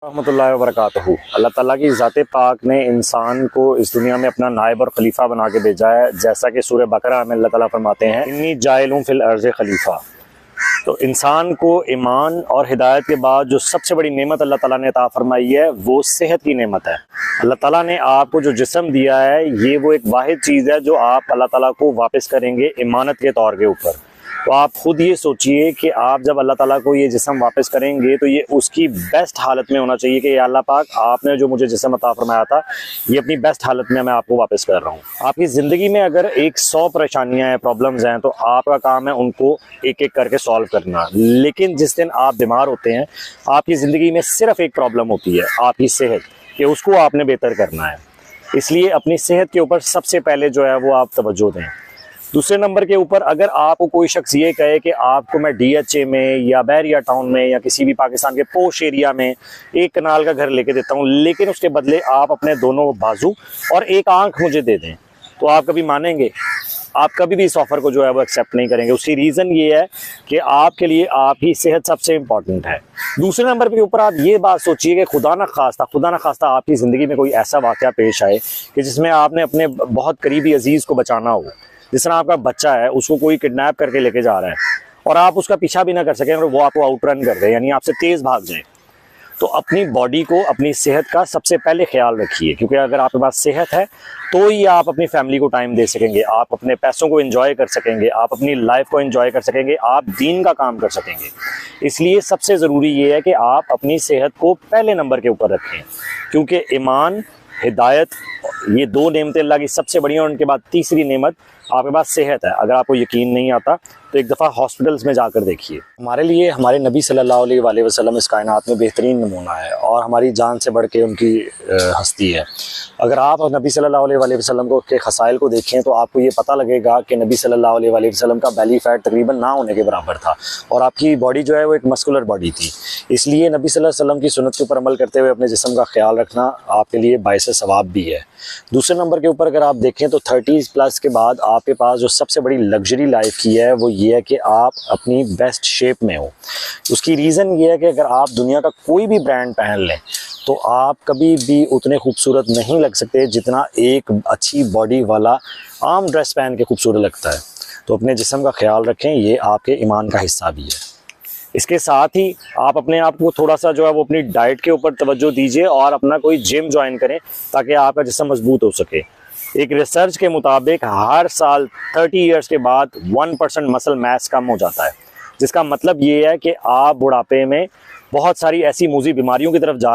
रहमतुल्लाहि व बरकातहू। अल्लाह ताला की ज़ाते पाक ने इंसान को इस दुनिया में अपना नायब और खलीफा बना के भेजा है। जैसा कि सूरह बकरा में अल्लाह ताला फरमाते हैं, इन्नी जाइलुन फिल अर्ज़ खलीफा। तो इंसान को ईमान और हिदायत के बाद जो सबसे बड़ी नेमत अल्लाह ताला ने अता फरमाई है वो सेहत की नेमत है। अल्लाह ताला ने आपको जो जिस्म दिया है ये वो एक वाहिद चीज़ है जो आप अल्लाह ताला को वापस करेंगे इमानत के तौर के ऊपर। तो आप खुद ये सोचिए कि आप जब अल्लाह ताला को ये जिस्म वापस करेंगे तो ये उसकी बेस्ट हालत में होना चाहिए कि अल्लाह पाक आपने जो मुझे जिस्म अता फरमाया था ये अपनी बेस्ट हालत में मैं आपको वापस कर रहा हूँ। आपकी ज़िंदगी में अगर 100 परेशानियाँ हैं, प्रॉब्लम्स हैं, तो आपका काम है उनको एक एक करके सॉल्व करना। लेकिन जिस दिन आप बीमार होते हैं आपकी ज़िंदगी में सिर्फ एक प्रॉब्लम होती है, आपकी सेहत, कि उसको आपने बेहतर करना है। इसलिए अपनी सेहत के ऊपर सबसे पहले जो है वो आप तवज्जो दें। दूसरे नंबर के ऊपर अगर आपको कोई शख्स ये कहे कि आपको मैं DHA में या बैरिया टाउन में या किसी भी पाकिस्तान के पोश एरिया में एक कनाल का घर लेके देता हूँ, लेकिन उसके बदले आप अपने दोनों बाजू और एक आंख मुझे दे दें, तो आप कभी मानेंगे? आप कभी भी इस ऑफ़र को जो है वो एक्सेप्ट नहीं करेंगे। उसकी रीज़न ये है कि आपके लिए आपकी सेहत सबसे इम्पॉर्टेंट है। दूसरे नंबर के ऊपर आप ये बात सोचिए कि खुदा न खास्ता आपकी ज़िंदगी में कोई ऐसा वाक़या पेश आए कि जिसमें आपने अपने बहुत करीबी अजीज़ को बचाना हो। जिस तरह आपका बच्चा है, उसको कोई किडनैप करके लेके जा रहा है और आप उसका पीछा भी ना कर सकें और वो आपको आउटरन कर दे, यानी आपसे तेज़ भाग जाए। तो अपनी बॉडी को, अपनी सेहत का सबसे पहले ख्याल रखिए, क्योंकि अगर आपके पास सेहत है तो ही आप अपनी फैमिली को टाइम दे सकेंगे, आप अपने पैसों को एंजॉय कर सकेंगे, आप अपनी लाइफ को एंजॉय कर सकेंगे, आप दीन का काम कर सकेंगे। इसलिए सबसे ज़रूरी ये है कि आप अपनी सेहत को पहले नंबर के ऊपर रखें, क्योंकि ईमान, हिदायत, ये दो नेमतें अल्लाह की सबसे बड़ी हैं और उनके बाद तीसरी नेमत आपके पास सेहत है। अगर आपको यकीन नहीं आता तो एक दफ़ा हॉस्पिटल्स में जाकर देखिए। हमारे लिए हमारे नबी सल्लल्लाहु अलैहि वसल्लम इस कायनात में बेहतरीन नमूना है और हमारी जान से बढ़ के उनकी हस्ती है। अगर आप नबी सल्लल्लाहु अलैहि वसल्लम को के खसाइल को देखें तो आपको ये पता लगेगा कि नबी सल्लल्लाहु अलैहि वसल्लम का बेली फैट तकरीबन ना होने के बराबर था और आपकी बॉडी जो है वो एक मस्कुलर बॉडी थी। इसलिए नबी सल्लल्लाहु अलैहि वसल्लम की सुन्नत के ऊपर अमल करते हुए अपने जिस्म का ख्याल रखना आपके लिए बाइस सवाब भी है। दूसरे नंबर के ऊपर अगर आप देखें तो 30+ के बाद आपके पास जो सबसे बड़ी लग्जरी लाइफ की है वो ये है कि आप अपनी बेस्ट शेप में हो। उसकी रीज़न ये है कि अगर आप दुनिया का कोई भी ब्रांड पहन लें तो आप कभी भी उतने खूबसूरत नहीं लग सकते जितना एक अच्छी बॉडी वाला आम ड्रेस पहन के खूबसूरत लगता है। तो अपने जिस्म का ख्याल रखें, ये आपके ईमान का हिस्सा भी है। इसके साथ ही आप अपने आप को थोड़ा सा जो है वो अपनी डाइट के ऊपर तवज्जो दीजिए और अपना कोई जिम ज्वाइन करें ताकि आपका जिस्म मजबूत हो सके। एक रिसर्च के मुताबिक हर साल 30 ईयर्स के बाद 1% मसल मास कम हो जाता है, जिसका मतलब ये है कि आप बुढ़ापे में बहुत सारी ऐसी मूज़ी बीमारियों की तरफ जा